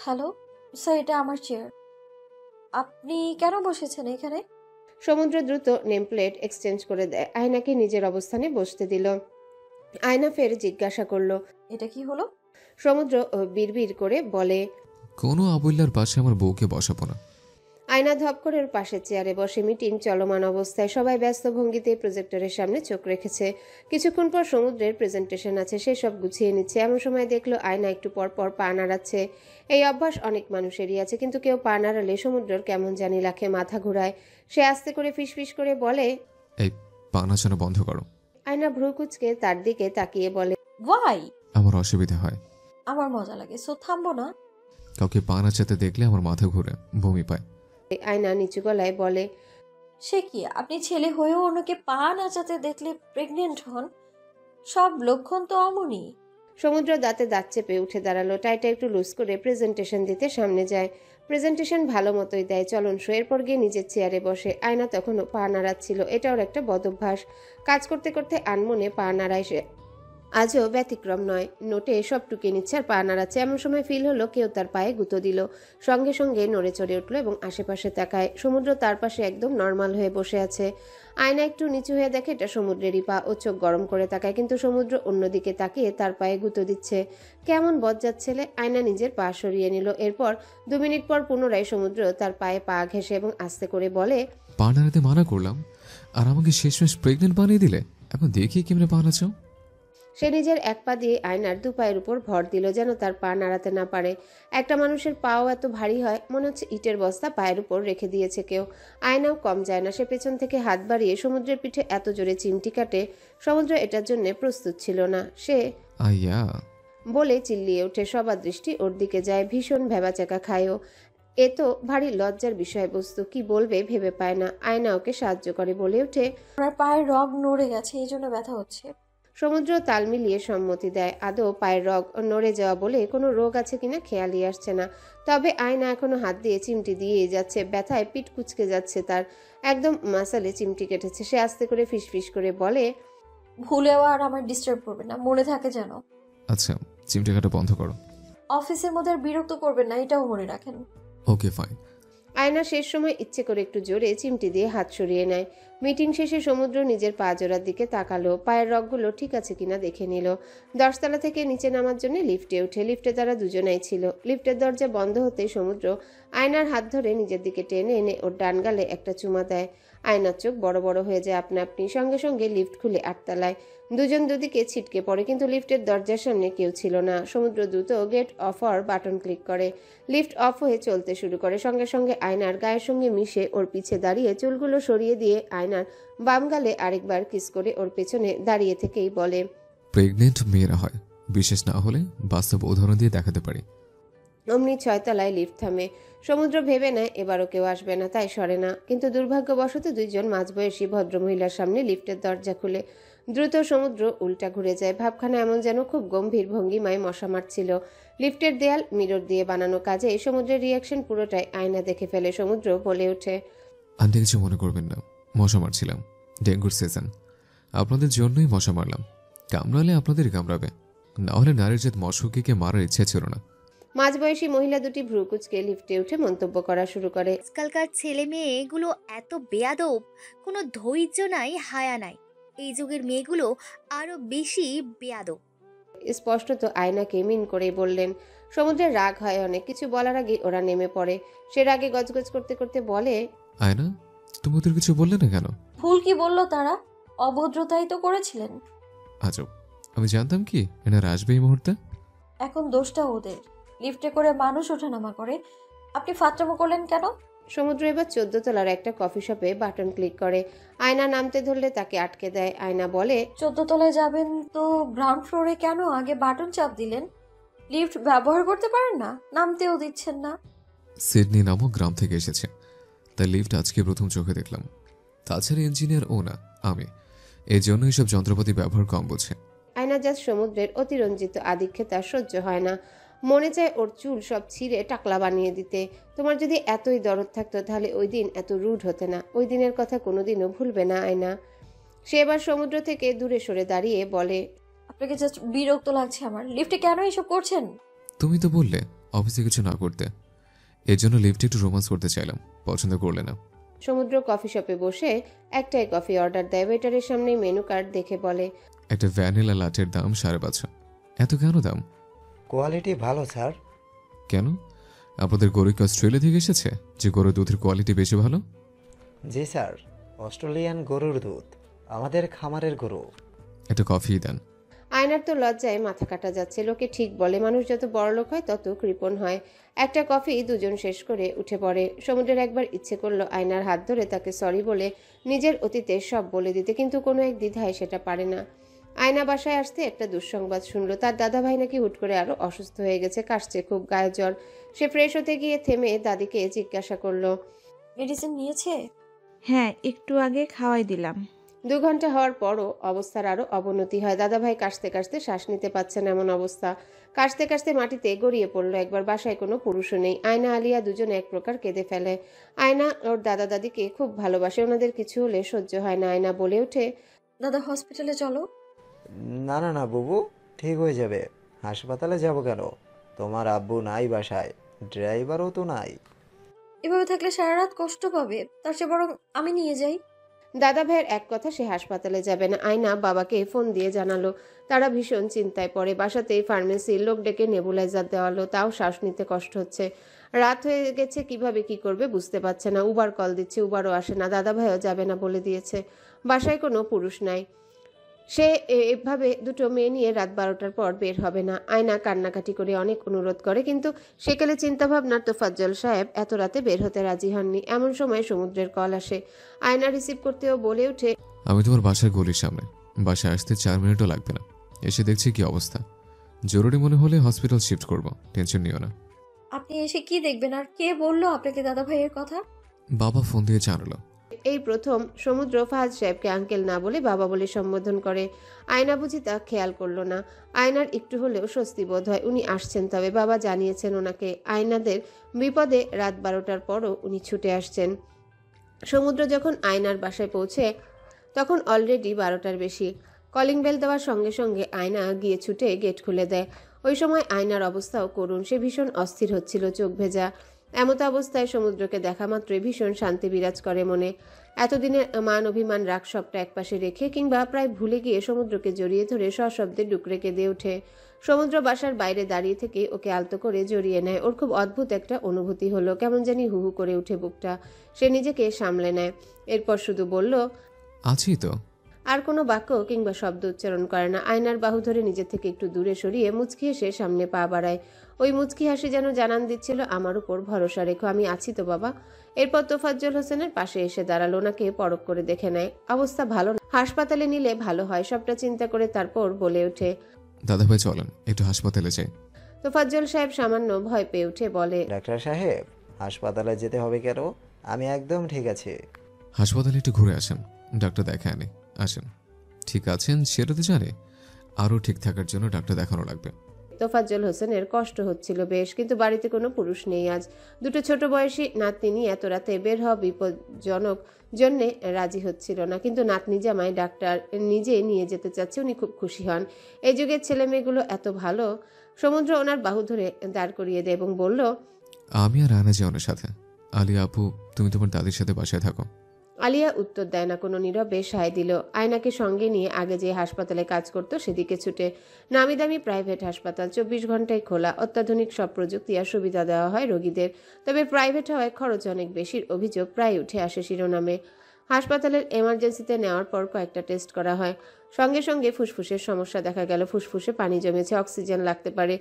Hello sir, এটা আমার chair. আপনি কেন বসেছেন এখানে? সমুদ্র দ্রুত নেম প্লেট এক্সচেঞ্জ করে দেয়, আয়নাকে নিজের অবস্থানে বসতে দিল। আয়না ফের জিজ্ঞাসা করলো। এটা কি হলো? সমুদ্র বিড়বিড় করে বলে, কোনো আবুল্লার পাশে আমার বউকে বসাবো না। আয়না ধপ করে ওর পাশের চেয়ারে বসে। মিটিং চলমান অবস্থায় সবাই ব্যস্ত ভঙ্গিতে প্রজেক্টরের সামনে চোখ রেখেছে। কিছুক্ষণ পর সমুদ্রের প্রেজেন্টেশন আছে, সে সব গুছিয়ে নিচ্ছে। এমন সময় দেখলো আয়না একটু পর পর পা নাড়াচ্ছে। এই অভ্যাস অনেক মানুষেরই আছে, কিন্তু কেউ পা নাড়ালে সমুদ্রের কেমন জানি লাগে, মাথা ঘোরায়। সে আস্তে করে ফিসফিস করে বলে, এই পা নাচানো বন্ধ করো। আয়না ভ্রু কুচকে তার দিকে তাকিয়ে বলে, ওয়াই? আমার অসুবিধা হয়। আমার মজা লাগে, সো থামবো না। কাউকে পা নাচাতে দেখলে আমার মাথা ঘুরে, বমি পায়। আয়না নিচু গলায় বলে, সে কি, আপনি ছেলে হয়েও অন্যকে পা নাচাতে দেখলে প্রেগনেন্ট হন? সব লক্ষণ তো অমনই। সমুদ্র দাঁতে দাঁত চেপে উঠে দাঁড়ালো। টাইটা একটু লুজ করে প্রেজেন্টেশন দিতে সামনে যায়। প্রেজেন্টেশন ভালো মতোই দেয়, চলন শো। এরপর গিয়ে নিজের চেয়ারে বসে। আয়না তখনও পা নাড়াচ্ছিল। এটা ওর একটা বদভ্যাস। কাজ করতে করতে আনমনে পা নাড়ায় সে। আজও ব্যতিক্রম নয়। নোটে সব টুকে নিচ্ছে আর পা নাড়াচ্ছে। এমন সময় ফিল হলো কেউ তার পায়ে গুঁতো দিল। সঙ্গে সঙ্গে নড়ে চড়ে উঠলো এবং আশেপাশে তাকায়। সমুদ্র তার পাশে একদম নর্মাল হয়ে বসে আছে। আয়না একটু নিচু হয়ে দেখে এটা সমুদ্রেরই পা। ও চোখ গরম করে তাকায়, কিন্তু সমুদ্র অন্যদিকে তাকিয়ে তার পায়ে গুঁতো দিচ্ছে। কেমন বজ্জাত ছেলে। আয়না নিজের পা সরিয়ে নিল। এরপর 2 মিনিট পর পুনরায় সমুদ্র তার পায়ে পা ঘেঁষে এবং আস্তে করে বলে, পা নাড়াতে মানা করলাম আর আমাকে শেষমেশ প্রেগনেন্ট বানিয়ে দিলে। এখন দেখি কেমনে পা নাচাও। সে নিজের এক পা দিয়ে আয়নার 2 পায়ের উপর ভর দিল, যেন তার পা নাড়াতে না পারে। একটা মানুষের পাও এত ভারী হয়, মনে হচ্ছে ইটের বস্তা পায়ের উপর রেখে দিয়েছে কেউ। আয়নাও কম যায় না। সে পেছন থেকে হাত বাড়িয়ে সমুদ্রের পিঠে এত জোরে চিমটি কাটে। সমুদ্র এটার জন্য প্রস্তুত ছিল না। সে আইয়া, বলে চিল্লিয়ে ওঠে। সবার দৃষ্টি ওর দিকে যায়। ভীষণ ভেবাচাকা খায়ও। এ তো ভারী লজ্জার বিষয়বস্তু। কি বলবে ভেবে পায় না। আয়না ওকে সাহায্য করে, বলে ওঠে, আমার পায়ের রগ নড়ে গেছে, এই জন্য ব্যথা হচ্ছে। সমুদ্র তাল মিলিয়ে সম্মতি দেয়। আদৌ পায়ের রগ নড়ে যাওয়া বলে কোনো রোগ আছে কিনা খেয়ালই আসছে না। তবে আয়না এখনো হাত দিয়ে চিমটি দিয়েই যাচ্ছে। ব্যথায় পিঠ কুঁচকে যাচ্ছে তার। একদম মাসালে চিমটি কেটেছে। সে আস্তে করে ফিসফিস করে বলে, ভুলেও আর আমার ডিস্টার্ব করবে না, মনে থাকে যেন। আচ্ছা চিমটে কাটা বন্ধ করো। অফিসের মধ্যে আর বিরক্ত করবেন না, এটাও মনে রাখেন। Okay fine. আয়না শেষ সময় ইচ্ছে করে একটু জোরে চিমটি দিয়ে হাত সরিয়ে নেয়। মিটিং শেষে সমুদ্র নিজের পা জোড়ার দিকে তাকালো। পায়ের রগগুলো ঠিক আছে কিনা দেখে নিল। 10 তলা থেকে নিচে নামার জন্য লিফটে ওঠে। লিফটে তারা দুজনাই ছিল। লিফটের দরজা বন্ধ হতেই সমুদ্র আয়নার হাত ধরে নিজের দিকে টেনে এনে ওর ডান গালে একটা চুমা দেয়। আয়নার চোখ বড় বড় হয়ে যায় আপনা আপনি। সঙ্গে সঙ্গে লিফট খুলে 8 তলায়। দুজন দুদিকে ছিটকে পড়ে, কিন্তু লিফটের দরজার সামনে কেউ ছিল না। সমুদ্র দ্রুত গেট অফার বাটন ক্লিক করে। লিফট অফ হয়ে চলতে শুরু করে। সঙ্গে সঙ্গে আয়নার গায়ের সঙ্গে মিশে ওর পিছে দাঁড়িয়ে চুলগুলো সরিয়ে দিয়ে আয়নার বাম গালে আরেকবার কিস করে ওর পেছনে দাঁড়িয়ে থেকেই বলে, প্রেগনেন্ট মেয়েরা হয়, বিশেষ না হলে বাস্তব উদাহরণ দিয়ে দেখাতে পারি। অমনি 6 তলায় লিফট থামে। সমুদ্র ভেবে নেয় এবারও কেউ আসবে না, তাই সরে না। কিন্তু দুর্ভাগ্যবশত 2 জন মাঝবয়সী ভদ্রমহিলার সামনে লিফটের দরজা খুলে। দ্রুত সমুদ্র উল্টা ঘুরে যায়। ভাবখানা এমন যেন খুব গম্ভীর ভঙ্গিমায় মশা মারছিল। লিফটের দেয়াল মিরর দিয়ে বানানো, কাজে সমুদ্রের রিয়াকশন পুরোটাই আয়না দেখে ফেলে। সমুদ্র বলে ওঠে, আন্টি কিছু মনে করবেন না, মশা মারছিলাম। ডেঙ্গুর সিজন, আপনাদের জন্যই মশা মারলাম। কামড়ালে আপনাদের কামড়াবে, না হলে নারীর জাত মশকিকে মারার ইচ্ছে ছিল না। মাঝবয়সী মহিলা দুটি ভ্রু কুচকে লিফটে উঠে মন্তব্য করা শুরু করে, আজকালকার ছেলে মেয়েগুলো এত বেয়াদব, কোনো ধৈর্য নাই, হায়া নাই। এই যুগের মেয়েগুলো আরো বেশি বেয়াদব। স্পষ্টত আয়নাকে মিন করে বললেন। সমুদ্রের রাগ হয় অনেক। কিছু বলার আগে ওরা নেমে পড়ে। সে রাগে গজগজ করতে করতে বলে, আয়না, তুমি ওদের কিছু বললে না কেন? ভুল কি বললো তারা? অভদ্রতাই তো করেছিলেন। আজব, আমি জানতাম কি এনারা আসবে এই মুহূর্তে। এখন দোষটা ওদের। লিফটে করে মানুষ ওঠানামা করে, আপনি ফাত্রামো করলেন কেন? সমুদ্র এবার 14 তলার একটা কফি শপে বাটন ক্লিক করে। আয়না নামতে ধরলে তাকে আটকে দেয়। আয়না বলে, 14 তলায় যাবেন তো গ্রাউন্ড ফ্লোরে কেন আগে বাটন চাপ দিলেন? লিফট ব্যবহার করতে পারেন না? নামতেও দিচ্ছেন না। সিডনি নামক গ্রাম থেকে এসেছে, তাই লিফট আজকে প্রথম চোখে দেখলাম। তাছাড়া ইঞ্জিনিয়ার ও না, আমি। এই জন্য এইসব যন্ত্রপাতি ব্যবহার কম বোঝে। আয়না জাজ সমুদ্রের অতিরঞ্জিত আধিক্যে তার সহ্য হয় না। মনে চায় ওর চুল সব ছিঁড়ে টাকলা বানিয়ে দিতে। তোমার যদি এতই দরদ থাকতো তাহলে ওই দিন এত রুড হতে না। ওই দিনের কথা কোনোদিনও ভুলবে না আয়না। সে এবার সমুদ্র থেকে দূরে সরে দাঁড়িয়ে বলে, আপনাকে জাস্ট বিরক্ত লাগছে আমার। লিফটে কেন এসব করছেন? তুমি তো বললে অফিসে কিছু না করতে, এর জন্য লিফটে একটু রোমান্স করতে চাইলাম, পছন্দ করলে না। সমুদ্র কফি শপে বসে একটাই কফি অর্ডার দেয়। ওয়েটারের সামনে মেনু কার্ড দেখে বলে, একটা ভ্যানিলা লাটের দাম 5.5। এত কেন দাম? কোয়ালিটি ভালো স্যার। কেন? আপনাদের গরু কি অস্ট্রেলিয়া থেকে এসেছে যে গরুর দুধের কোয়ালিটি বেশি ভালো? জি স্যার, অস্ট্রেলিয়ান গরুর দুধ, আমাদের খামারের গরু। একটা কফি দেন। আয়নার তো লজ্জায় মাথা কাটা যাচ্ছে। লোকে ঠিক বলে, মানুষ যত বড়লোক হয় তত কৃপণ হয়। একটা কফি দুজন শেষ করে উঠে পড়ে। সমুদ্রের একবার ইচ্ছে করলো আয়নার হাত ধরে তাকে সরি বলে নিজের অতীতে সব বলে দিতে, কিন্তু কোনো এক দ্বিধায় সেটা পারে না। আয়না বাসায় আসতে একটা দুঃসংবাদ শুনলো, তার দাদা ভাই নাকি হুট করে আরো অসুস্থ হয়ে গেছে, কাশছে খুব, গায়ে জ্বর। সে ফ্রেশ হতে গিয়ে থেমে দাদিকে জিজ্ঞাসা করলো, মেডিসিন নিয়েছে? হ্যাঁ, একটু আগে খাওয়াই দিলাম। 2 ঘন্টা হওয়ার পরও অবস্থার আরো অবনতি হয়। দাদাভাই কাশতে কাশতে শ্বাস নিতে পারছেন এমন অবস্থা। কাশতে কাশতে মাটিতে গড়িয়ে পড়লো একবার। বাসায় কোনো পুরুষও নেই। আয়না আলিয়া দুজনে এক প্রকার কেঁদে ফেলে। আয়না ওর দাদা দাদিকে খুব ভালোবাসে, ওনাদের কিছু হলে সহ্য হয় না। আয়না বলে ওঠে, দাদা হসপিটালে চলো। না না না বুবু, ঠিক হয়ে যাবে। হাসপাতালে যাব কেন? তোমার আব্বু নাই বাসায়, ড্রাইভারও তো নাই। এভাবে থাকলে সারা রাত কষ্ট পাবে, তার চেয়ে বরং আমি নিয়ে যাই। দাদা ভাইয়ের এক কথা, সে হাসপাতালে যাবে না। আয়না বাবাকে ফোন দিয়ে জানালো। তারা ভীষণ চিন্তায় পড়ে। বাসাতেই ফার্মেসির লোক ডেকে নেবুলাইজার দেওয়ালো, তাও শ্বাস নিতে কষ্ট হচ্ছে। রাত হয়ে গেছে, কিভাবে কি করবে বুঝতে পারছে না। উবার কল দিচ্ছে, উবারও আসে না। দাদা ভাইও যাবে না বলে দিয়েছে। বাসায় কোনো পুরুষ নাই। সে এভাবে দুটো মেয়ে নিয়ে রাত 12টার পর বের হবে না। আয়না কান্নাকাটি করে অনেক অনুরোধ করে, কিন্তু সেকালে চিন্তাভাবনার তোফাজ্জল সাহেব এত রাতে বের হতে রাজি হননি। এমন সময় সমুদ্রের কল আসে। আয়না রিসিভ করতেও বলে ওঠে, আমি তোমার বাসার গলির সামনে, বাসায় আসতে 4 মিনিটও লাগবে না। এসে দেখছি কি অবস্থা, জরুরি মনে হলে হসপিটাল শিফট করব, টেনশন নিও না। আপনি এসে কি দেখবেন? আর কে বললো আপনাকে দাদা ভাইয়ের কথা? বাবা ফোন দিয়ে জানালো। এই প্রথম সমুদ্র ফাহাদ সাহেবকে আঙ্কেল না বলে বাবা বলে সম্বোধন করে। আয়না বুঝি তা খেয়াল করলো না। আয়নার একটু হলেও স্বস্তি বোধ হয়, উনি আসছেন, তবে বাবা জানিয়েছেন ওনাকে আয়নাদের বিপদে রাত 12টার পরও উনি ছুটে আসছেন। সমুদ্র যখন আয়নার বাসায় পৌঁছে তখন অলরেডি 12টার বেশি। কলিং বেল দেওয়ার সঙ্গে সঙ্গে আয়না গিয়ে ছুটে গেট খুলে দেয়। ওই সময় আয়নার অবস্থাও করুণ, সে ভীষণ অস্থির হচ্ছিল, চোখ ভেজা। এমত অবস্থায় সমুদ্রকে দেখা মাত্রই ভীষণ শান্তি বিরাজ করে মনে। এতদিনের মান অভিমান রাগ সবটা একপাশে রেখে কিংবা প্রায় ভুলে গিয়ে সমুদ্রকে জড়িয়ে ধরে সশব্দে ডুকরে কেঁদে ওঠে। সমুদ্র বাসার বাইরে দাঁড়িয়ে থেকে ওকে আলতো করে জড়িয়ে নেয়। ওর খুব অদ্ভুত একটা অনুভূতি হলো, কেমন জানি হু হু করে উঠে বুকটা। সে নিজেকে সামলে নেয়। এরপর শুধু বলল, আছি তো। আর কোনো বাক্য কিংবা শব্দ উচ্চারণ করে না। আয়নার বাহু ধরে নিজে থেকে একটু দূরে সরিয়ে মুচকি হেসে সামনে পা বাড়ায়। ওই মুচকি হাসি যেন জানান দিচ্ছিল, আমার উপর ভরসা রেখো, আমি আছি তো বাবা। এরপর তোফাজ্জল হোসেনের পাশে এসে দাঁড়ালো, ওনাকে পরখ করে দেখে নেয়। অবস্থা ভালো না, হাসপাতালে নিলে ভালো হয়, সবটা চিন্তা করে তারপর বলে ওঠে, দাদা ভাই চলেন একটু হাসপাতালে যাই। তোফাজ্জল সাহেব সামান্য ভয় পেয়ে উঠে বলে, ডাক্তার সাহেব, হাসপাতালে যেতে হবে কেন? আমি একদম ঠিক আছি। হাসপাতালে একটু ঘুরে আসেন, ডাক্তার দেখায় নি। আসেন। ঠিক আছেন সেটা তো জানি, আরও ঠিক থাকার জন্য ডাক্তার দেখানো লাগবে। তোফাজ্জল হোসেনের কষ্ট হচ্ছিল বেশ, কিন্তু বাড়িতে কোনো পুরুষ নেই আজ। দুটো ছোট বয়সী নাতনি এত রাতে বের হওয়া বিপজ্জনক জন্যে রাজি হচ্ছিল না, কিন্তু নাতনি জামাই ডাক্তার নিজে নিয়ে যেতে চাচ্ছে, উনি খুব খুশি হন। এই যুগের ছেলে মেয়েগুলো এত ভালো। সমুদ্র ওনার বাহু ধরে দাঁড় করিয়ে দেয় এবং বলল, আমি আর আয়না যাই ওনার সাথে। আলী আপু, তুমি তোমার দাদির সাথে বাসায় থাকো। আলিয়া উত্তর দেয় না, কোনো নীরবে সায় দিল। আয়নাকে সঙ্গে নিয়ে আগে যে হাসপাতালে কাজ করত সেদিকে ছুটে। নামি দামি প্রাইভেট হাসপাতাল, 24 ঘন্টায় খোলা, অত্যাধুনিক সব প্রযুক্তি আর সুবিধা দেওয়া হয় রোগীদের। তবে প্রাইভেট হওয়ায় খরচ অনেক বেশির অভিযোগ প্রায় উঠে আসে শিরোনামে। হাসপাতালের এমার্জেন্সিতে নেওয়ার পর কয়েকটা টেস্ট করা হয়। সঙ্গে সঙ্গে ফুসফুসের সমস্যা দেখা গেল, ফুসফুসে পানি জমেছে, অক্সিজেন লাগতে পারে,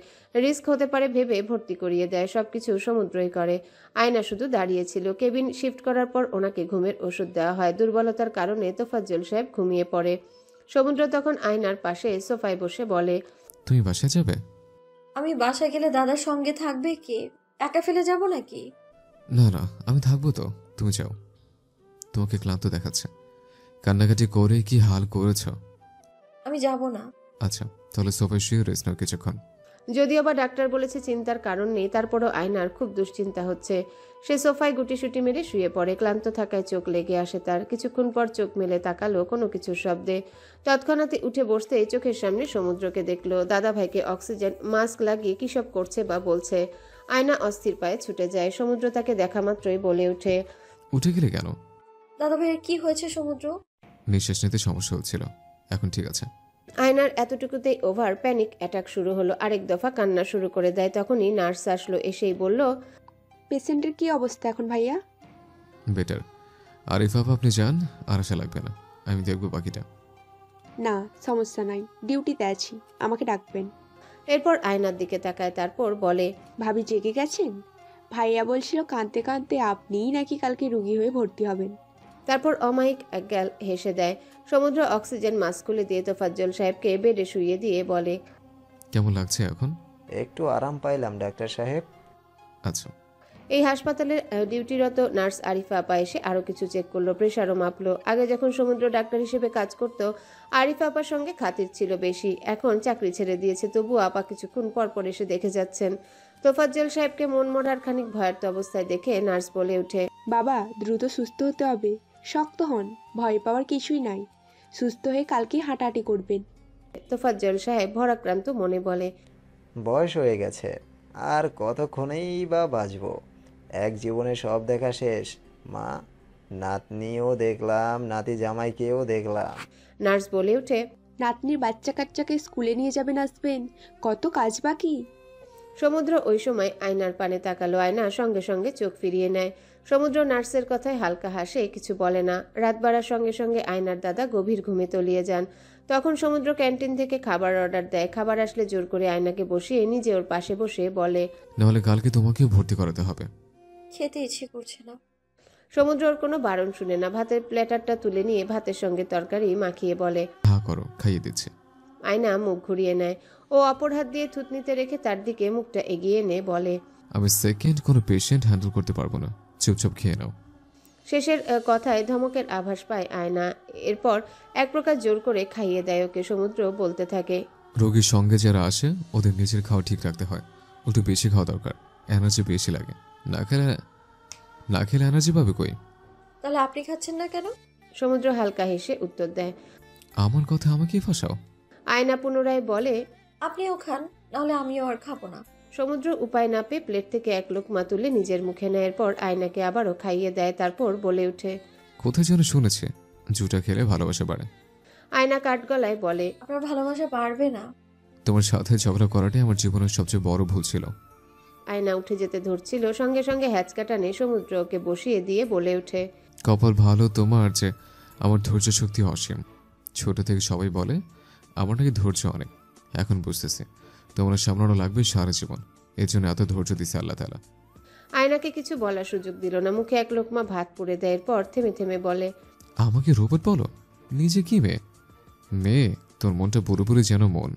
রিস্ক হতে পারে ভেবে ভর্তি করিয়ে দেয়। সবকিছু সমুদ্রই করে। আয়না শুধু দাঁড়িয়েছিল। কেবিন শিফট করার পর ওনাকে ঘুমের ওষুধ দেওয়া হয়। দুর্বলতার কারণে তোফাজ্জল সাহেব ঘুমিয়ে পড়ে। সমুদ্র তখন আয়নার পাশে সোফায় বসে বলে, তুমি বাসায় যাবে? আমি বাসায় গেলে দাদার সঙ্গে থাকবে কে? একা ফেলে যাব নাকি? না না, আমি থাকবো তো, তুমি যাও। তোমাকে ক্লান্ত দেখাচ্ছে, কান্নাকাটি করে কি হাল করেছ। আমি যাব না। আচ্ছা তাহলে সোফায় শুয়ে রেস্ট নাও কিছুক্ষণ। যদিও বা ডাক্তার বলেছে চিন্তার কারণ নেই, তারপরও আয়নার খুব দুশ্চিন্তা হচ্ছে। সে সোফায় গুটিসুটি মেরে শুয়ে পড়ে। ক্লান্ত থাকায় চোখ লেগে আসে তার। কিছুক্ষণ পর চোখ মেলে তাকালো কোনো কিছুর শব্দে। তৎক্ষণাৎ উঠে বসতেই চোখের সামনে সমুদ্রকে দেখলো। দাদাভাইকে অক্সিজেন মাস্ক লাগিয়ে কী সব করছে বা বলছে। আয়না অস্থির পায়ে ছুটে যায়। সমুদ্র তাকে দেখা মাত্রই বলে ওঠে, উঠে গেলে কেন? দাদা ভাইয়ের কি হয়েছে সমুদ্র? নিঃশ্বাস নিতে সমস্যা হচ্ছিল, এখন ঠিক আছে। আয়নার এতটুকুতেই ওভার প্যানিক অ্যাটাক শুরু হলো। আরেক দফা কান্না শুরু করে দেয়। তখনই নার্স আসলো। এসেই বলল, পেশেন্টের কি অবস্থা এখন ভাইয়া? বেটার। আরিফ আপা আপনি যান, আর আশা লাগবে না, আমি দেখবো বাকিটা। না সমস্যা নাই, ডিউটিতে আছি, আমাকে ডাকবেন। এরপর আয়নার দিকে তাকায়, তারপর বলে, ভাবি জেগে গেছেন? ভাইয়া বলছিল কাঁদতে কাঁদতে আপনিই নাকি কালকে রুগী হয়ে ভর্তি হবেন। তারপর অমায়িক এক গ্যাল হেসে দেয়। সমুদ্র অক্সিজেন মাস্ক খুলে দিয়ে তোফাজ্জল সাহেবকে বেডে শুইয়ে দিয়ে বলে, কেমন লাগছে এখন? একটু আরাম পাইলাম ডাক্তার সাহেব। আচ্ছা। এই হাসপাতালের ডিউটিরত নার্স আরিফা আপা এসে আরও কিছু চেক করলো, প্রেশারও মাপলো। আগে যখন সমুদ্র ডাক্তার হিসেবে কাজ করত, আরিফা আপার সঙ্গে খাতির ছিল বেশি। এখন চাকরি ছেড়ে দিয়েছে, তবুও আপা কিছুক্ষণ পর পর এসে দেখে যাচ্ছেন। তোফাজ্জল সাহেবকে মন মরার খানিক ভয়ার্ত অবস্থায় দেখে নার্স বলে ওঠে, বাবা দ্রুত সুস্থ হতে হবে, শক্ত হন, ভয় পাওয়ার কিছুই নাই, সুস্থ হয়ে কালকে হাঁটাহাঁটি করবেন। তোফাজ্জল সাহেব ভরাক্রান্ত মনে বলে, বয়স হয়ে গেছে, আর কতক্ষণেই বা বাঁচবো? এক জীবনে সব দেখা শেষ মা। নাতনিও দেখলাম, নাতি জামাইকেও দেখলাম। নার্স বলে ওঠে, নাতনির বাচ্চা কাচ্চাকে স্কুলে নিয়ে যাবেন, আসবেন, কত কাজ বাকি। সমুদ্র ওই সময় আয়নার পানে তাকালো। আয়না সঙ্গে সঙ্গে চোখ ফিরিয়ে নেয়। সমুদ্র নার্সের কথায় হালকা হাসে, কিছু বলে না। রাত বাড়ার সঙ্গে সঙ্গে আয়নার দাদা গভীর ঘুমে তলিয়ে যান। তখন সমুদ্র ক্যান্টিন থেকে খাবার অর্ডার দেয়। খাবার আসলে জোর করে আয়নাকে বসিয়ে নিজে ওর পাশে বসে বলে, নাহলে কালকে তোমাকেও ভর্তি করাতে হবে। খেতে ইচ্ছে করছে না। সমুদ্র ওর কোনো বারণ শুনে না। ভাতের প্ল্যাটারটা তুলে নিয়ে ভাতের সঙ্গে তরকারি মাখিয়ে বলে, হা করো, খাইয়ে দিচ্ছি। আয়না মুখ ঘুরিয়ে নেয়। ও অপর হাত দিয়ে থুতনিতে রেখে তার দিকে মুখটা এগিয়ে এনে বলে, আমি সেকেন্ড কোনো পেশেন্ট হ্যান্ডেল করতে পারবো না, চুপচাপ খেয়ে নাও। শেষের কথায় ধমকের আভাস পায় আয়না। এরপর এক প্রকার জোর করে খাইয়ে দেয় ওকে। সমুদ্র বলতে থাকে, রোগীর সঙ্গে যারা আসে ওদের নিজের খাওয়া ঠিক রাখতে হয়, একটু বেশি খাওয়া দরকার, এনার্জি বেশি লাগে। না খেলে এনার্জি পাবে কই? তাহলে আপনি খাচ্ছেন না কেন? সমুদ্র হালকা হেসে উত্তর দেয়। আমার কথা আমাকেই ফাঁসাও। আয়না পুনরায় বলে, আপনিও খান, নাহলে আমিও আর খাবো না। সমুদ্র উপায় না পেয়ে প্লেট থেকে এক লোকমা তুলে নিজের মুখে নেয়। এরপর আয়নাকে আবারও খাইয়ে দেয়। তারপর বলে ওঠে, কোথায় যেন শুনেছে জুটা খেলে ভালোবাসা বাড়ে। আয়না কাঠ গলায় বলে, আপনার ভালোবাসা বাড়বে না। তোমার সাথে ঝগড়া করাটাই আমার জীবনের সবচেয়ে বড় ভুল ছিল। আয়না উঠে যেতে ধরছিল, সঙ্গে সঙ্গে হ্যাচকা টানে সমুদ্র ওকে বসিয়ে দিয়ে বলে ওঠে, কপাল ভালো তোমার যে আমার ধৈর্য শক্তি অসীম। ছোট থেকে সবাই বলে আমার নাকি ধৈর্য অনেক, এখন বুঝতেছি তোমার সামলানো লাগবে সারা জীবন, এর জন্য এত ধৈর্য দিছে আল্লাহ তাআলা। আয়নাকে কিছু বলার সুযোগ দিল না। মুখে এক লোকমা ভাত পুড়ে দেয়। এরপর থেমে থেমে বলে, আমাকে রোবট বলো? নিজে কি মেয়ে? মেয়ে, তোর মনটা পুরোপুরি যেন মন।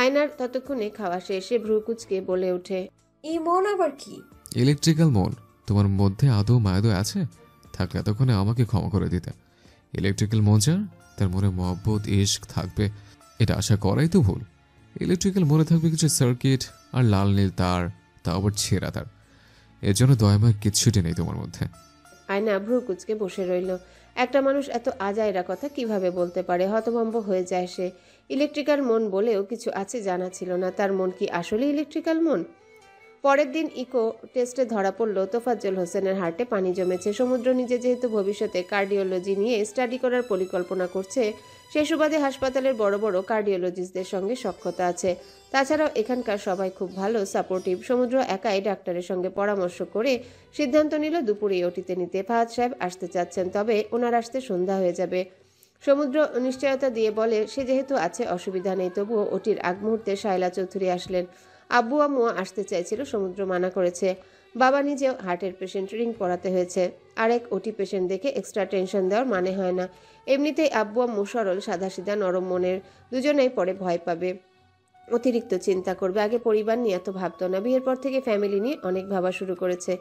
আয়নার ততক্ষণে খাওয়া শেষে ভ্রু কুচকে বলে ওঠে, এই মন আবার কি? ইলেকট্রিক্যাল মন। তোমার মধ্যে আদৌ মায়াদৌ আছে? থাকলে এতক্ষণে আমাকে ক্ষমা করে দিতে। ইলেকট্রিক্যাল মন যার, তার মনে মহব্বত ইশক থাকবে, এটা আশা করাই তো ভুল। ইলেকট্রিক্যাল মনে থাকবে কিছু সার্কিট আর লাল নীল তার, তা আবার ছেঁড়া তার। এর জন্য দয়াময় কিচ্ছুটি নেই তোমার মধ্যে। আয়না ভ্রু কুচকে বসে রইল। একটা মানুষ এত আজাইরা কথা কিভাবে বলতে পারে? হতভম্ব হয়ে যায় সে। ইলেকট্রিক্যাল মন বলেও কিছু আছে জানা ছিল না। তার মন কি আসলে ইলেকট্রিক্যাল মন? পরের দিন ইকো টেস্টে ধরা পড়ল তোফাজ্জল হোসেনের হার্টে পানি জমেছে। সমুদ্র নিজে যেহেতু ভবিষ্যতে কার্ডিওলজি নিয়ে স্টাডি করার পরিকল্পনা করছে, সে সুবাদে হাসপাতালের বড় বড় কার্ডিওলজিস্টদের সঙ্গে সখ্যতা আছে। তাছাড়াও এখানকার সবাই খুব ভালো সাপোর্টিভ। সমুদ্র একাই ডাক্তারের সঙ্গে পরামর্শ করে সিদ্ধান্ত নিল দুপুরে ওটিতে নিতে। ফাহাদ সাহেব আসতে চাচ্ছেন, তবে ওনার আসতে সন্ধ্যা হয়ে যাবে। সমুদ্র নিশ্চয়তা দিয়ে বলে সে যেহেতু আছে অসুবিধা নেই। তবুও ওটির আগ মুহূর্তে শায়লা চৌধুরী আসলেন। আব্বু আম্মু আসতে চাইছিল, সমুদ্র মানা করেছে। বাবা নিজেও হার্টের পেশেন্ট, রিং পড়াতে হয়েছে। আরেক ওটি পেশেন্ট দেখে এক্সট্রা টেনশন দেওয়ার মানে হয় না। এমনিতেই আব্বু আম্মু সরল সাদাসিধা নরম মনের, দুজনেই পরে ভয় পাবে, অতিরিক্ত চিন্তা করবে। আগে পরিবার নিয়ে এত ভাবতো না, বিয়ের পর থেকে ফ্যামিলি নিয়ে অনেক ভাবা শুরু করেছে।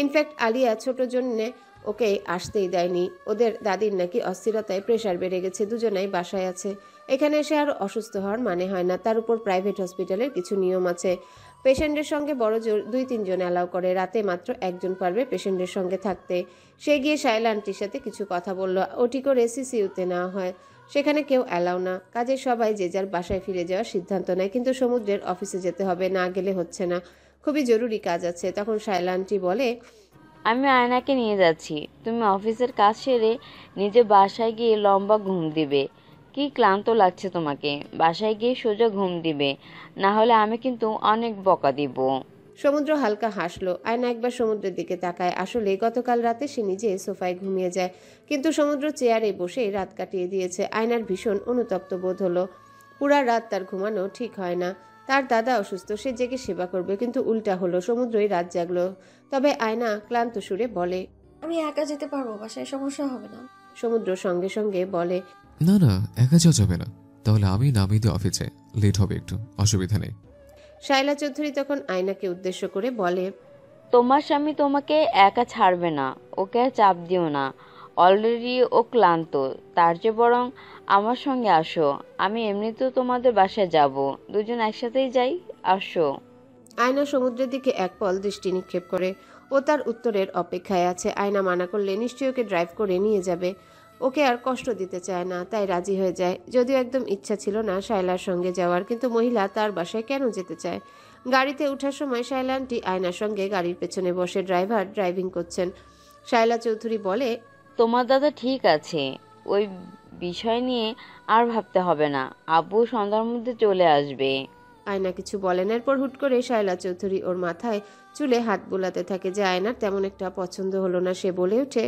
ইনফ্যাক্ট আলিয়া ছোট জন্যে ওকে আসতেই দেয়নি। ওদের দাদির নাকি অস্থিরতায় প্রেশার বেড়ে গেছে, দুজনাই বাসায় আছে। এখানে এসে আরও অসুস্থ হওয়ার মানে হয় না। তার উপর প্রাইভেট হসপিটালের কিছু নিয়ম আছে। পেশেন্টের সঙ্গে বড় জোর 2-3 জন অ্যালাউ করে, রাতে মাত্র একজন পারবে পেশেন্টের সঙ্গে থাকতে। সে গিয়ে শায়লা আন্টির সাথে কিছু কথা বলল, ওটি করে সিসিইউতে নেওয়া হয়। সেখানে কেউ অ্যালাউ না, কাজে সবাই যে যার বাসায় ফিরে যাওয়ার সিদ্ধান্ত নেয়। কিন্তু সমুদ্রের অফিসে যেতে হবে, না গেলে হচ্ছে না, খুবই জরুরি কাজ আছে। তখন শায়লা আন্টি বলে, আমি আয়নাকে নিয়ে যাচ্ছি, তুমি অফিসের কাজ সেরে নিজে বাসায় গিয়ে লম্বা ঘুম দিবে। কি ক্লান্ত লাগছে তোমাকে, বাসায় গিয়ে সোজা ঘুম দিবে, না হলে আমি কিন্তু অনেক বকা দিব। সমুদ্র হালকা হাসলো। আয়না একবার সমুদ্রের দিকে তাকায়। আসলে গতকাল রাতে সে নিজে সোফায় ঘুমিয়ে যায়, কিন্তু সমুদ্র চেয়ারে বসে রাত কাটিয়ে দিয়েছে। আয়নার ভীষণ অনুতপ্ত বোধ হলো। পুরা রাত তার ঘুমানো ঠিক হয় না। তার দাদা অসুস্থ, সে জেগে সেবা করবে, কিন্তু উল্টা হলো, সমুদ্রই রাত জাগলো। তবে আয়না ক্লান্ত সুরে বলে, আমি একা যেতে পারবো, বাসায় সমস্যা হবে না। সমুদ্র সঙ্গে সঙ্গে বলে, না না, একা যাওয়া যাবে না, তাহলে আমি নামিয়ে দিই অফিসে, লেট হবে একটু, অসুবিধা নেই। শায়লা চৌধুরী তখন আয়নাকে উদ্দেশ্য করে বলে, তোমার স্বামী তোমাকে একা ছাড়বে না, ওকে আর চাপ দিও না, অলরেডি ও ক্লান্ত। তার চেয়ে বরং আমার সঙ্গে আসো, আমি এমনিতেও তোমাদের বাসায় যাব, দুজন একসাথেই যাই, আসো। আয়না সমুদ্রের দিকে এক পল দৃষ্টি নিক্ষেপ করে। ও তার উত্তরের অপেক্ষায় আছে। আয়না মানা করলে নিশ্চয়ই ওকে ড্রাইভ করে নিয়ে যাবে, ওকে আর কষ্ট দিতে চায় না, তাই রাজি হয়ে যায়। যদিও একদম ইচ্ছা ছিল না শায়লার সঙ্গে যাওয়ার, কিন্তু মহিলা তার বাসায় কেন যেতে চায়। গাড়িতে ওঠার সময় শায়লা আন্টি আয়নার সঙ্গে গাড়ির পেছনে বসে, ড্রাইভার ড্রাইভিং করছেন। শায়লা চৌধুরী বলে, তোমার দাদা ঠিক আছে, ওই বিষয় নিয়ে আর ভাবতে হবে না, আব্বু সন্ধ্যার মধ্যে চলে আসবে। আয়না কিছু বলেন। এরপর হুট করে শায়লা চৌধুরী ওর মাথায় চুলে হাত বুলাতে থাকে, যে আয়নার তেমন একটা পছন্দ হলো না। সে বলে ওঠে,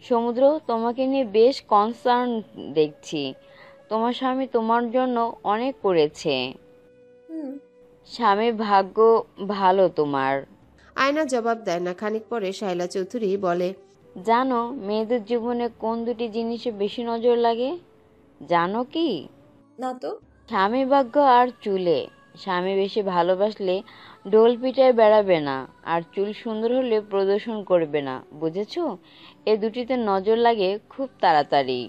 সমুদ্র, তোমাকে নিয়ে বেশ কনসার্ন দেখছি, তোমার স্বামী তোমার জন্য অনেক করেছে, হুম। স্বামীর ভাগ্য ভালো তোমার। আয়না জবাব দেয় না। খানিক পরে শায়লা চৌধুরী বলে, জানো মেয়েদের জীবনে কোন দুটি জিনিসে বেশি নজর লাগে, জানো কি? না তো। স্বামী ভাগ্য আর চুলে। স্বামী বেশি ভালোবাসলে ঢোল পিটায় বেড়াবে না, আর চুল সুন্দর হলে প্রদর্শন করবে না, বুঝেছো? এ দুটিতে নজর লাগে খুব তাড়াতাড়ি।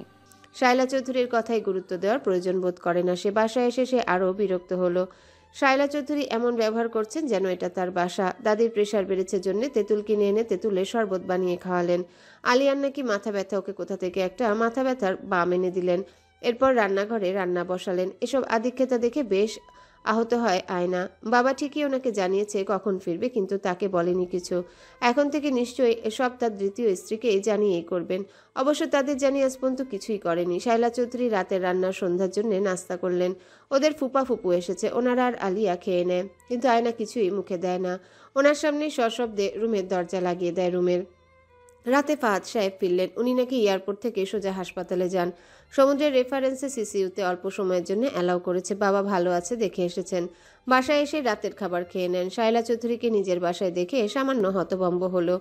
শায়লা চৌধুরীর কথায় গুরুত্ব দেওয়ার প্রয়োজন বোধ করে না সে। বাসায় এসে সে আরও বিরক্ত হলো। শায়লা চৌধুরী এমন ব্যবহার করছেন যেন এটা তার বাসা। দাদির প্রেশার বেড়েছে জন্য তেঁতুল কিনে এনে তেঁতুলের শরবত বানিয়ে খাওয়ালেন। আলিয়ান নাকি মাথা ব্যথা, ওকে কোথা থেকে একটা মাথা ব্যথার বাম এনে দিলেন। এরপর রান্নাঘরে রান্না বসালেন। এসব আদিক্ষেতা দেখে বেশ আহত হয় আয়না। বাবা ঠিকই ওনাকে জানিয়েছে কখন ফিরবে, কিন্তু তাকে বলেনি কিছু। এখন থেকে নিশ্চয়ই এসব তার দ্বিতীয় স্ত্রীকে জানিয়েই করবেন। অবশ্য তাদের জানিয়ে আজ পর্যন্ত কিছুই করেনি। শায়লা চৌধুরী রাতের রান্না সন্ধ্যার জন্য নাস্তা করলেন। ওদের ফুপা ফুপু এসেছে, ওনারা আর আলিয়া খেয়ে নেয়, কিন্তু আয়না কিছুই মুখে দেয় না। ওনার সামনে সশব্দে রুমের দরজা লাগিয়ে দেয় রুমের। রাতে ফাহাদ সাহেব ফিরলেন। উনি নাকি এয়ারপোর্ট থেকে সোজা হাসপাতালে যান। সমুদ্রের রেফারেন্সে সিসিইউতে অল্প সময়ের জন্য অ্যালাউ করেছে। বাবা ভালো আছে দেখে এসেছেন। বাসায় এসে রাতের খাবার খেয়ে নেন। শায়লা চৌধুরীকে নিজের বাসায় দেখে সামান্য হতভম্ব হলো।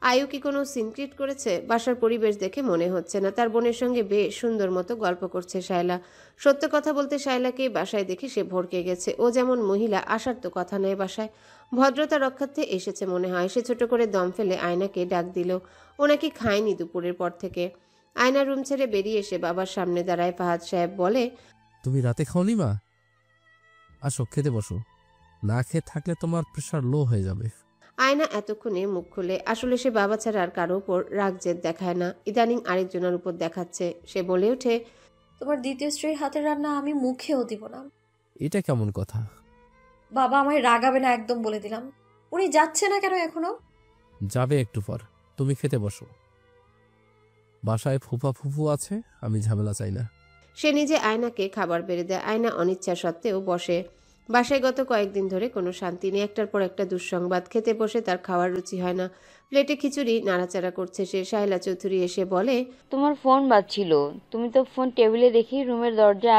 আয়ু কি কোনো সিনক্রিট করেছে? বাসার পরিবেশ দেখে মনে হচ্ছে না। তার বোনের সঙ্গে বেশ সুন্দর মতো গল্প করছে শায়লা। সত্য কথা বলতে শায়লাকে বাসায় দেখে সে ভড়কে গেছে। ও যেমন মহিলা, আসার তো কথা নয় বাসায়। ভদ্রতা রক্ষার্থে এসেছে মনে হয়। সে ছোট করে দম ফেলে আয়নাকে ডাক দিল। ও নাকি খায়নি দুপুরের পর থেকে। আয়না রুম ছেড়ে বেরিয়ে এসে বাবার সামনে দাঁড়ায়। ফাহাদ সাহেব বলে, তুমি রাতে খাওনি মা? আসো খেতে বসো, না খেয়ে থাকলে তোমার প্রেশার লো হয়ে যাবে। আয়না এতক্ষণে মুখ খুলে। আসলে সে বাবা ছাড়া আর কারো উপর রাগ জেদ দেখায় না, ইদানিং আরেকজনের উপর দেখাচ্ছে। সে বলে ওঠে, তোমার দ্বিতীয় স্ত্রীর হাতের রান্না আমি মুখেও দিব না। এটা কেমন কথা? বাবা আমায় রাগাবে না, একদম বলে দিলাম। উনি যাচ্ছে না কেন এখনো? যাবে একটু পর, তুমি খেতে বসো। বাসায় ফুফা ফুফু আছে, আমি ঝামেলা চাই না। সে নিজে আয়নাকে খাবার বেড়ে দেয়। আয়না অনিচ্ছা সত্ত্বেও বসে। বাসায় গত কয়েকদিন ধরে কোনো শান্তি নেই। একটার পর একটা দুঃসংবাদ। খেতে বসে তার খাওয়ার রুচি হয় না। প্লেটে খিচুড়ি নাড়াচাড়া করছে সে। শায়লা চৌধুরী এসে বলে, তোমার ফোন বাজছিল, তুমি তো ফোন টেবিলে রেখেই রুমের দরজা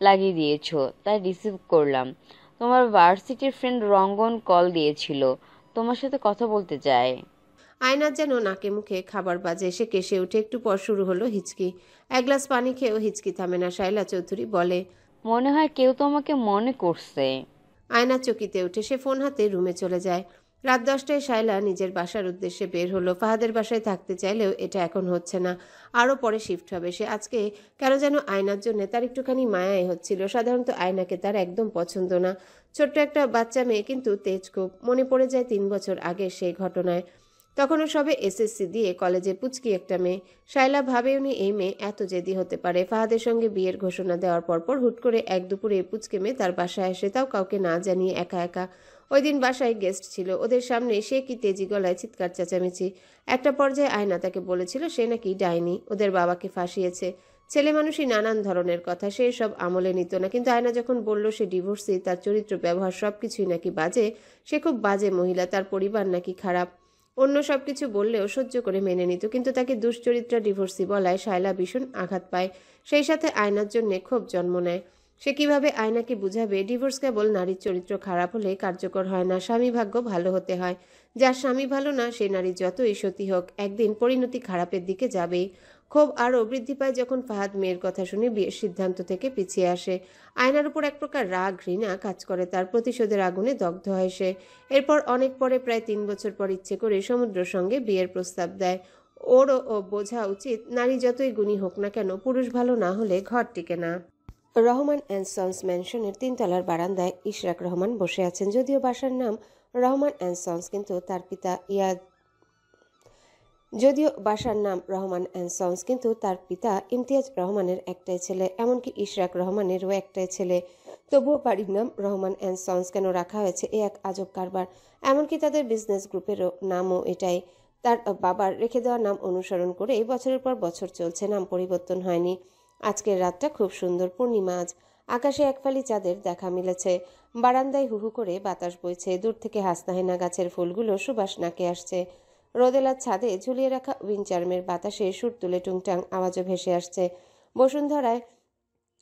লাগিয়ে দিয়েছো, তাই রিসিভ করলাম। তোমার ভার্সিটির ফ্রেন্ড রঙ্গন কল দিয়েছিল, তোমার সাথে কথা বলতে চায়। আয়নার যেন নাকে মুখে খাবার বাজে। সে কেসে উঠে। একটু পর শুরু হলো হিচকি। এক গ্লাস পানি খেয়েও হিচকি থামে না। শায়লা চৌধুরী বলে, মনে হয় কেউ তোমাকে মনে করছে। আয়না চকিতে উঠে। সে ফোন হাতে রুমে চলে যায়। রাত 10টায় শায়লা নিজের বাসার উদ্দেশ্যে বের হলো। ফাহাদের বাসায় থাকতে চাইলেও এটা এখন হচ্ছে না, আরও পরে শিফট হবে সে। আজকে কেন যেন আয়নার জন্য তার একটুখানি মায়াই হচ্ছিল। সাধারণত আয়নাকে তার একদম পছন্দ না। ছোট্ট একটা বাচ্চা মেয়ে, কিন্তু তেজ খুব। মনে পড়ে যায় 3 বছর আগের সেই ঘটনায়। তখনও সবে এসএসসি দিয়ে কলেজে পুচকি একটা মেয়ে। শায়লা ভাবেওনি এই মেয়ে এত জেদি হতে পারে। ফাহাদের সঙ্গে বিয়ের ঘোষণা দেওয়ার পরপর হুট করে এক দুপুরে পুচকে মেয়ে তার বাসায় আসে, তাও কাউকে না জানিয়ে একা একা। ওই দিন বাসায় গেস্ট ছিল, ওদের সামনে সে কি তেজি গলায় চিৎকার চেঁচামেচি। একটা পর্যায়ে আয়না তাকে বলেছিল সে নাকি ডাইনি, ওদের বাবাকে ফাঁসিয়েছে। ছেলে মানুষই নানান ধরনের কথা, সে সব আমলে নিত না। কিন্তু আয়না যখন বলল সে ডিভোর্সি, তার চরিত্র ব্যবহার সবকিছুই নাকি বাজে, সে খুব বাজে মহিলা, তার পরিবার নাকি খারাপ, অন্য সবকিছু বললেও সহ্য করে মেনে নিত। কিন্তু তাকে দুশ্চরিত্রা ডিভোর্সি বলায় শায়লা ভীষণ আঘাত পায়। সেই সাথে আয়নার জন্য ক্ষোভ জন্ম নেয়। সে কিভাবে আয়নাকে বুঝাবে ডিভোর্স কেবল নারীর চরিত্র খারাপ হলে কার্যকর হয় না, স্বামী ভাগ্য ভালো হতে হয়। যার স্বামী ভালো না সে নারী যতই সতী হোক একদিন পরিণতি খারাপের দিকে যাবেই। ক্ষোভ আরও বৃদ্ধি পায় যখন ফাহাদ মেয়ের কথা শুনে বিয়ের সিদ্ধান্ত থেকে পিছিয়ে আসে। আয়নার উপর এক প্রকার রাগ ঘৃণা কাজ করে, তার প্রতিশোধের আগুনে দগ্ধ হয় সে। এরপর অনেক পরে, প্রায় 3 বছর পর ইচ্ছে করে সমুদ্রের সঙ্গে বিয়ের প্রস্তাব দেয়। ওরও বোঝা উচিত নারী যতই গুণী হোক না কেন, পুরুষ ভালো না হলে ঘর টিকে না। রহমান অ্যান্ড সন্স ম্যানশনের 3 তলার বারান্দায় ইশরাক রহমান বসে আছেন। যদিও বাসার নাম রহমান অ্যান্ড সন্স, কিন্তু তার পিতা ইমতিয়াজ রহমানের একটাই ছেলে, এমনকি ইশরাক রহমানেরও একটাই ছেলে। তবুও বাড়ির নাম রহমান অ্যান্ড সন্স কেন রাখা হয়েছে এ এক আজব কারবার। এমনকি তাদের বিজনেস গ্রুপেরও নামও এটাই। তার বাবার রেখে দেওয়া নাম অনুসরণ করে এই বছরের পর বছর চলছে, নাম পরিবর্তন হয়নি। আজকের রাতটা খুব সুন্দর, পূর্ণিমা আজ। আকাশে এক ফালি চাঁদের দেখা মিলেছে। বারান্দায় হুহু করে বাতাস বইছে, দূর থেকে হাসনাহেনা গাছের ফুলগুলো সুবাস নাকে আসছে। রোদেলার ছাদে ঝুলিয়ে রাখা উইন্ডচার্মের বাতাসে সুর তুলে টুংটাং আওয়াজও ভেসে আসছে। বসুন্ধরায়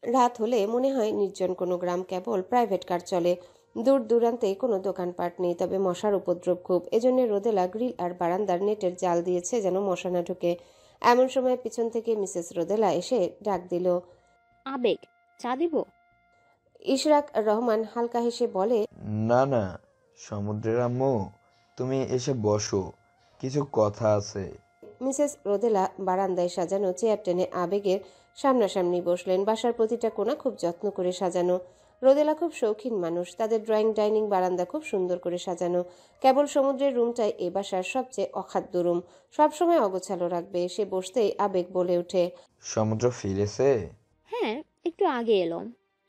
রাত হলে মনে হয় নির্জন কোনো গ্রাম, কেবল প্রাইভেট কার চলে। দূর দূরান্তে কোনো দোকানপাট নেই, তবে মশার উপদ্রব খুব। এজন্য রোদেলা গ্রিল আর বারান্দার নেটের জাল দিয়েছে যেন মশা না ঢুকে। এমন সময় পিছন থেকে মিসেস রোদেলা এসে ডাক দিল, আবেগ, চা দিব? ইশরাক রহমান হালকা হেসে বলে, না না সমুদ্রের আম্মু, তুমি এসে বসো, কিছু কথা আছে। মিসেস রোদেলা বারান্দায় সাজানো চেয়ার টেনে আবেগের সামনাসামনি বসলেন। বাসার প্রতিটা কোণা খুব যত্ন করে সাজানো। রোদেলা খুব শৌখিন মানুষ, তাদের ড্রয়িং ডাইনিং বারান্দা খুব সুন্দর করে সাজানো। কেবল সমুদ্রের রুমটাই এ বাসার সবচেয়ে অখাদ্য রুম, সবসময় অগোছালো রাখবে। সে বসতেই আবেগ বলে ওঠে, সমুদ্র ফিরেছে? হ্যাঁ, একটু আগে এলো,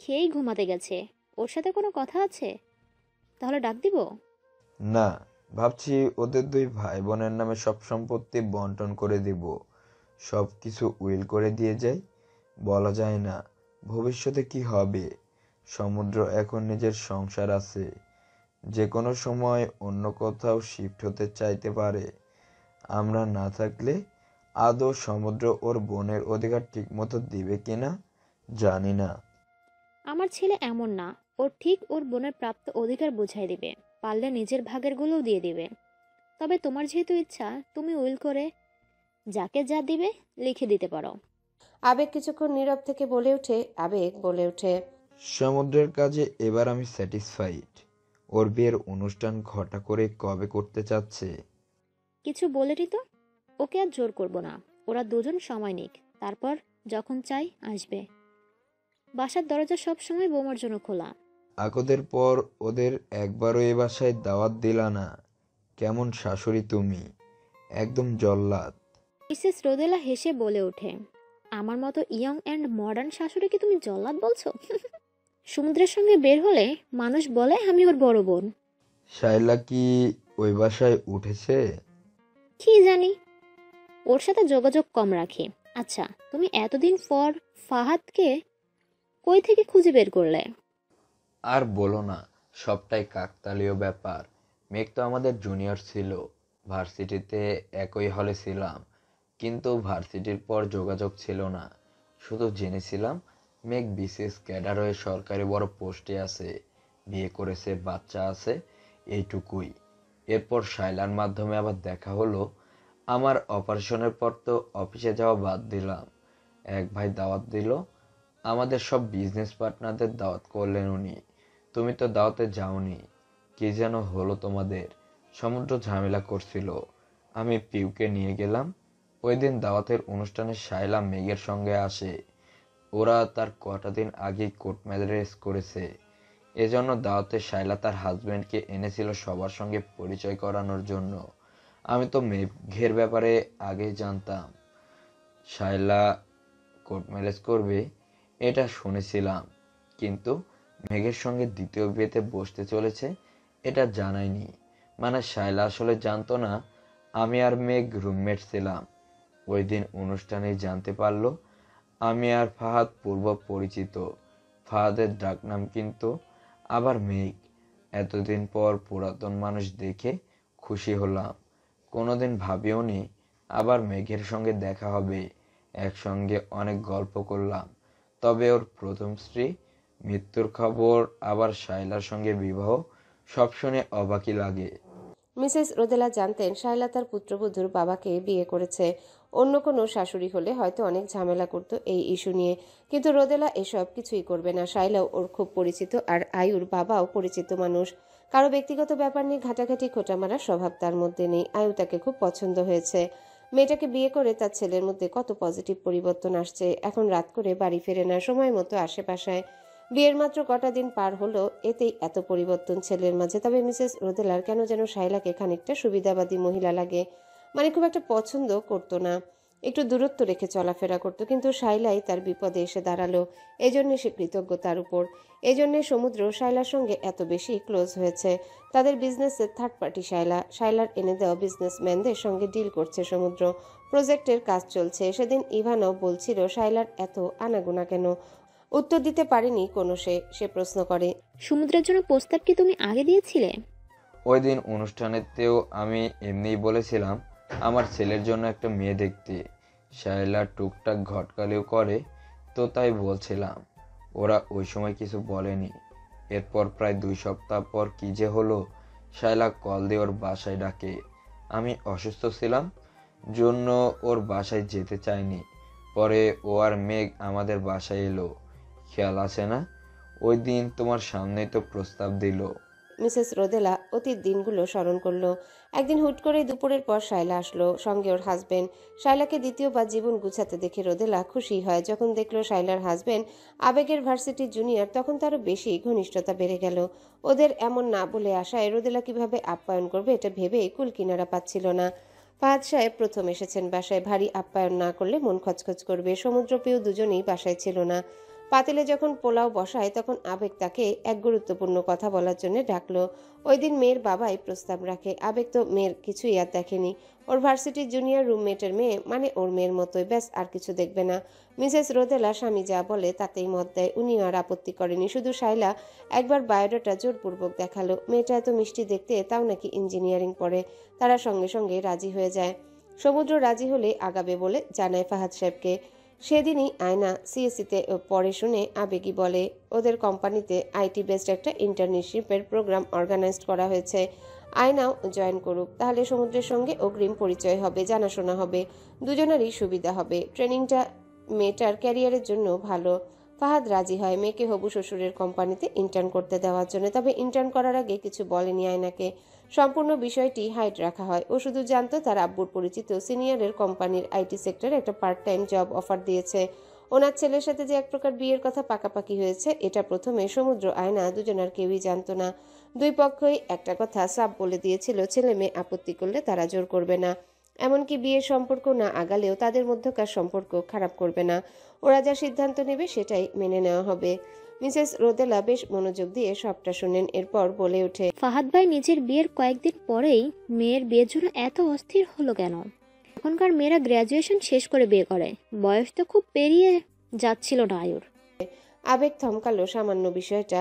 খেয়েই ঘুমাতে গেছে। ওর সাথে কোনো কথা আছে? তাহলে ডাক দিব? না, ভাবছি ওদের 2 ভাই বোনের নামে সব সম্পত্তি বন্টন করে দিব। সব কিছু উইল করে দিয়ে যাই, বলা যায় না ভবিষ্যতে কি হবে। সমুদ্র এখন নিজের সংসার আছে, যে কোনো সময় অন্য কোথাও শিফট হতে চাইতে পারে। আমরা না থাকলে আদৌ সমুদ্র ওর বোনের অধিকার ঠিকমতো দিবে কিনা জানি না। আমার ছেলে এমন না, ওর ঠিক ওর বোনের প্রাপ্ত অধিকার বুঝাই দিবে, পারলে নিজের ভাগের গুলোও দিয়ে দিবে। তবে তোমার যেহেতু ইচ্ছা, তুমি উইল করে যাকে যা দিবে লিখে দিতে পারো। আবেগ কিছুক্ষণ নীরব থেকে বলে ওঠে, সমুদ্রের কাজে এবার আমি স্যাটিসফাইড। ওর বিয়ের অনুষ্ঠান ঘটা করে কবে করতে চাচ্ছে? কিছু বলেনি তো, ওকে আর জোর করব না। ওরা দুজন সময় নিক, তারপর যখন চাই আসবে। বাসার দরজা সব সময় বৌমার জন্য খোলা। আকদের পর ওদের একবারও এ বাসায় দাওয়াত দিলা না। কেমন শাশুড়ি তুমি, একদম জল্লাদ। মিসেস রোদেলা হেসে বলে ওঠে, আমার মতো ইয়ং অ্যান্ড মডার্ন শাশুড়িকে তুমি জল্লাদ বলছো? সমুদ্রের সঙ্গে বের হলে মানুষ বলে আমি ওর বড় বোন। শায়লা কি ওই বাসায় উঠেছে? কি জানি, ওর সাথে যোগাযোগ কম রাখি। আচ্ছা, তুমি এতদিন পর ফাহাদকে কই থেকে খুঁজে বের করলে? আর বলো না, সবটাই কাকতালীয় ব্যাপার। মেঘ তো আমাদের জুনিয়র ছিল, ভার্সিটিতে একই হলে ছিলাম, কিন্তু ভার্সিটির পর যোগাযোগ ছিল না। শুধু জেনেছিলাম মেঘ বিসিএস ক্যাডার হয়ে সরকারি বড় পোস্টে আছে, বিয়ে করেছে, বাচ্চা আছে, এইটুকুই। এরপর শায়লার মাধ্যমে আবার দেখা হলো। আমার অপারেশনের পর তো অফিসে যাওয়া বাদ দিলাম। এক ভাই দাওয়াত দিল, আমাদের সব বিজনেস পার্টনারদের দাওয়াত করলেন উনি। তুমি তো দাওয়াতে যাওনি, কি যেন হলো তোমাদের? সমুদ্র ঝামেলা করছিল। আমি পিউকে নিয়ে গেলাম। ওই দিন দাওয়াতের অনুষ্ঠানে শায়লা মেঘের সঙ্গে আসে। ওরা তার কটা দিন আগেই কোর্ট ম্যারেজ করেছে। এজন্য দাওয়াতে শায়লা তার হাজবেন্ডকে এনেছিল সবার সঙ্গে পরিচয় করানোর জন্য। আমি তো মেঘের ব্যাপারে আগেই জানতাম। শায়লা কোর্ট ম্যারেজ করবে এটা শুনেছিলাম, কিন্তু মেঘের সঙ্গে দ্বিতীয় বিয়েতে বসতে চলেছে এটা জানাইনি। মানে শায়লা আসলে জানতো না আমি আর মেঘ রুমমেট ছিলাম। ওই দিন অনুষ্ঠানেই জানতে পারলো আমি আর ফাহাদ পূর্ব পরিচিত। ফাহাদের ডাকনাম কিন্তু আবার মেঘ। এতদিন পর পুরাতন মানুষ দেখে খুশি হলাম। কোনোদিন ভাবিওনি আবার মেঘের সঙ্গে দেখা হবে। একসঙ্গে অনেক গল্প করলাম। তবে ওর প্রথম স্ত্রী মৃত্যুর খবর, আবার শায়লার সঙ্গে বিবাহ, সব শুনে অবাকই লাগে। মিসেস রোদেলা জানতেন শায়লা তার পুত্রবধূর বাবাকে বিয়ে করেছে। অন্য কোনো শাশুড়ি হলে হয়তো অনেক ঝামেলা করত এই ইস্যু নিয়ে, কিন্তু রোদেলা এসব কিছুই করবে না। শায়লাও ওর খুব পরিচিত, আর আয়ুর বাবাও পরিচিত মানুষ। কারো ব্যক্তিগত ব্যাপার নিয়ে ঘাটাঘাটি খোঁটা মারার স্বভাব তার মধ্যে নেই। আয়ু তাকে খুব পছন্দ হয়েছে। মেয়েটাকে বিয়ে করে তার ছেলের মধ্যে কত পজিটিভ পরিবর্তন আসছে। এখন রাত করে বাড়ি ফেরে না, সময় মতো আশেপাশায়। বিয়ের মাত্র কটা দিন পার হলো, এতেই এত পরিবর্তন ছেলের মাঝে। তবে মিসেস রোদেলার কেন যেন শায়লাকে খানিকটা সুবিধাবাদী মহিলা লাগে। মানে খুব একটা পছন্দ করতো না, একটু দূরত্ব রেখে চলাফেরা করতো। কিন্তু শায়লাই তার বিপদে এসে দাঁড়ালো, এজন্যে সে কৃতজ্ঞ তার উপর। এজন্যে সমুদ্র শায়লার সঙ্গে এত বেশি ক্লোজ হয়েছে। তাদের বিজনেসের থার্ড পার্টি শায়লা। শায়লার এনে দেওয়া বিজনেসম্যানদের সঙ্গে ডিল করছে সমুদ্র। প্রজেক্টের কাজ চলছে। সেদিন ইভানও বলছিল শায়লার এত আনাগোনা কেন। উত্তর দিতে পারেনি কোনো সে প্রশ্ন করে, সমুদ্রের জন্য প্রস্তাব কি তুমি আগে দিয়েছিলে? ওই দিন অনুষ্ঠানেতেও আমি এমনিই বলেছিলাম আমার ছেলের জন্য একটা মেয়ে দেখতে। শায়লা টুকটাক ঘটকালিও করে, তো তাই বলছিলাম। ওরা ওই সময় কিছু বলেনি। এরপর প্রায় 2 সপ্তাহ পর কি যে হলো, শায়লা কল দিয়ে ওর বাসায় ডাকে। আমি অসুস্থ ছিলাম জন্য ওর বাসায় যেতে চাইনি। পরে ও আর মেঘ আমাদের বাসায় এলো। খেয়াল আছে না? ওই দিন তোমার সামনেই তো প্রস্তাব দিল। মিসেস রোদেলা অতীত দিনগুলো স্মরণ করলো। একদিন হুট করে দুপুরের পর শায়লা আসলো, সঙ্গে ওর হাজবেন্ড। শায়লাকে দ্বিতীয়বার জীবন গুছাতে দেখে রোদেলা খুশি হয়। যখন দেখলো শায়লার হাজবেন্ড আবেগের ভার্সিটি জুনিয়র, তখন তারও বেশি ঘনিষ্ঠতা বেড়ে গেল। ওদের এমন না বলে আসায় রোদেলা কিভাবে আপ্যায়ন করবে এটা ভেবে কুল কিনারা পাচ্ছিল না। ফাহাদ সাহেব প্রথম এসেছেন বাসায়। ভারী আপ্যায়ন না করলে মন খচখচ করবে। সমুদ্র পেয়েও দুজনেই বাসায় ছিল না। পাতিলে যখন পোলাও বসায় তখন আবেগ তাকে এক গুরুত্বপূর্ণ কথা বলার জন্য ডাকলো। ওই দিন মেয়ের বাবাই প্রস্তাব রাখে। আবেগ তো মেয়ের কিছুই আর দেখেনি। ওর ভার্সিটির জুনিয়র রুমমেটের মেয়ে, মানে ওর মেয়ের মতোই, ব্যাস আর কিছু দেখবে না। মিসেস রোদেলা স্বামী যা বলে তাতেই মত দেয়। উনিও আর আপত্তি করেনি। শুধু শায়লা একবার বায়োডাটা জোরপূর্বক দেখালো। মেয়েটা এত মিষ্টি দেখতে, তাও নাকি ইঞ্জিনিয়ারিং পড়ে। তারা সঙ্গে সঙ্গে রাজি হয়ে যায়। সমুদ্র রাজি হলে আগাবে বলে জানায় ফাহাদ সাহেবকে। সেদিনই আয়না সিএসসিতে পড়ে শুনে আবেগী বলে ওদের কোম্পানিতে আইটি বেসড একটা ইন্টার্নশিপের প্রোগ্রাম অর্গানাইজড করা হয়েছে। আয়নাও জয়েন করুক, তাহলে সমুদ্রের সঙ্গে অগ্রিম পরিচয় হবে, জানাশোনা হবে, দুজনেরই সুবিধা হবে। ট্রেনিংটা মেয়েটার ক্যারিয়ারের জন্য ভালো। ফাহাদ রাজি হয় মেয়েকে হবু শ্বশুরের কোম্পানিতে ইন্টার্ন করতে দেওয়ার জন্য। তবে ইন্টার্ন করার আগে কিছু বলেনি আয়নাকে। সম্পূর্ণ বিষয়টি হাইড রাখা হয়। ও শুধু জানতো তার আব্বুর পরিচিত সিনিয়রের কোম্পানির আইটি সেক্টরে একটা পার্ট টাইম জব অফার দিয়েছে। ওনার ছেলের সাথে যে এক প্রকার বিয়ের কথা পাকাপাকি হয়েছে, এটা প্রথমে সমুদ্র আয়না দুজনার কেউই জানতো না। দুই পক্ষই একটা কথা সাফ বলে দিয়েছিল, ছেলে মেয়ে আপত্তি করলে তারা জোর করবে না। এমনকি বিয়ের সম্পর্ক না আগালেও তাদের মধ্যকার সম্পর্ক খারাপ করবে না। ওরা যা সিদ্ধান্ত নেবে সেটাই মেনে নেওয়া হবে। মিসেস রোদেলা বেশ মনোযোগ দিয়ে সবটা শুনেন। এরপর বলে ওঠে, ফাহাদ ভাই নিজের বিয়ের কয়েকদিন পরেই মেয়ের বিয়ের জন্য এত অস্থির হলো কেন? এখনকার মেয়েরা গ্র্যাজুয়েশন শেষ করে বিয়ে করে, বয়স তো খুব পেরিয়ে যাচ্ছিল না আয়ুর। আবেগ থমকালো সামান্য বিষয়টা।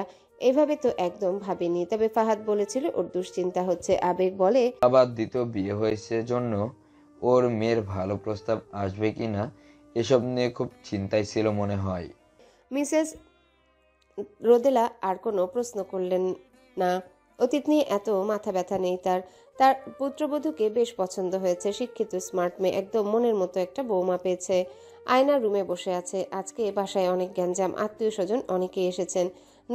এভাবে তো একদম ভাবেনি। তবে ফাহাদ বলেছিল ওর দুশ্চিন্তা হচ্ছে। আবেগ বলে, আবার দ্বিতীয় বিয়ে হয়েছে জন্য ওর মেয়ের ভালো প্রস্তাব আসবে কিনা এসব নিয়ে খুব চিন্তায় ছিল মনে হয়। মিসেস রোদেলা আর কোনো প্রশ্ন করলেন না। অতীত নিয়ে এত মাথা ব্যথা নেই তার। তার পুত্রবধূকে বেশ পছন্দ হয়েছে। শিক্ষিত স্মার্ট মেয়ে, একদম মনের মতো একটা বৌমা পেয়েছে। আয়না রুমে বসে আছে। আজকে বাসায় অনেক গ্যাঞ্জাম, আত্মীয় স্বজন অনেকেই এসেছেন।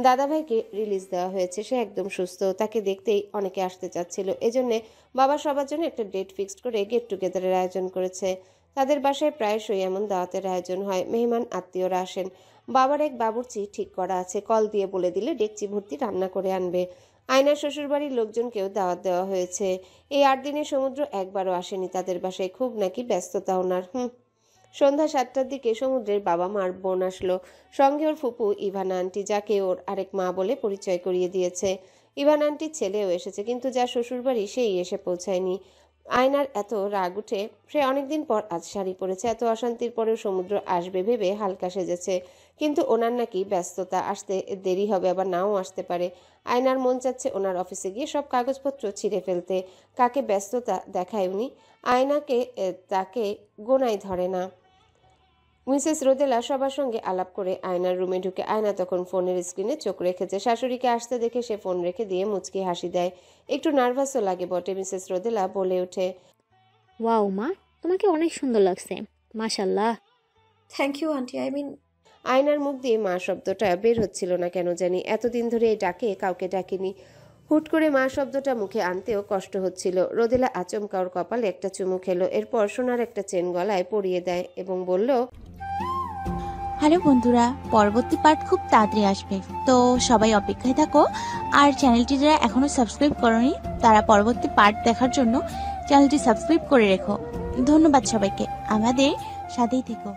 দাদাভাইকে রিলিজ দেওয়া হয়েছে, সে একদম সুস্থ, তাকে দেখতেই অনেকে আসতে চাচ্ছিল। এজন্য বাবা সবার জন্য একটা ডেট ফিক্সড করে গেট টুগেদারের আয়োজন করেছে। তাদের বাসায় প্রায়শই এমন দাওয়াতের আয়োজন হয়, মেহমান আত্মীয়রা আসেন। বাবার এক বাবুর্চি ঠিক করা আছে, কল দিয়ে বলে দিলে ডেকচি ভর্তি রান্না করে আনবে। আয়নার শ্বশুরবাড়ির লোকজনকেও দাওয়াত দেওয়া হয়েছে। এই 8 দিনে সমুদ্র একবারও আসেনি তাদের বাসায়, খুব নাকি ব্যস্ততা ওনার। সন্ধ্যা 7টার দিকে সমুদ্রের বাবা মার বোন আসলো, সঙ্গে ওর ফুপু ইভানা আন্টি, যাকে ওর আরেক মা বলে পরিচয় করিয়ে দিয়েছে। ইভানা আন্টির ছেলেও এসেছে, কিন্তু যা শ্বশুরবাড়ি সেই এসে পৌঁছায়নি। আয়নার এত রাগ উঠে, সে অনেকদিন পর আজ শাড়ি পরেছে। এত অশান্তির পরেও সমুদ্র আসবে ভেবে হালকা সেজেছে, কিন্তু ওনার নাকি ব্যস্ততা, আসতে দেরি হবে, আবার নাও আসতে পারে। আয়নার মন চাচ্ছে ওনার অফিসে গিয়ে সব কাগজপত্র ছিঁড়ে ফেলতে। কাকে ব্যস্ততা দেখায় উনি? আয়নাকে তাকে গোনাই ধরে না। মিসেস রোদেলা সবার সঙ্গে আলাপ করে আয়নার রুমে ঢুকে। আয়না তখন ফোনের স্ক্রিনে চোখ রেখেছে। শাশুড়িকে আসতে দেখে সে ফোন রেখে দিয়ে মুচকি হাসি দেয়। একটু নার্ভাসও লাগে বটে। মিসেস রোদেলা বলে ওঠে, ওয়াও মা, তোমাকে অনেক সুন্দর লাগছে, মাশাল্লাহ। থ্যাংক ইউ আন্টি, আয়নার মুখ দিয়ে মা শব্দটা বের হচ্ছিল না কেন জানি। এতদিন ধরে এই ডাকে কাউকে ডাকেনি। হুট করে মা শব্দটা মুখে আনতেও কষ্ট হচ্ছিল। রোদেলা আচমকা ওর কপালে একটা চুমু খেলো, এরপর সোনার একটা চেন গলায় পরিয়ে দেয় এবং বলল, হ্যালো বন্ধুরা, পরবর্তী পার্ট খুব তাড়াতাড়ি আসবে, তো সবাই অপেক্ষায় থাকো। আর চ্যানেলটি যারা এখনো সাবস্ক্রাইব করোনি তারা পরবর্তী পার্ট দেখার জন্য চ্যানেলটি সাবস্ক্রাইব করে রেখো। ধন্যবাদ সবাইকে, আমাদের সাথেই থেকো।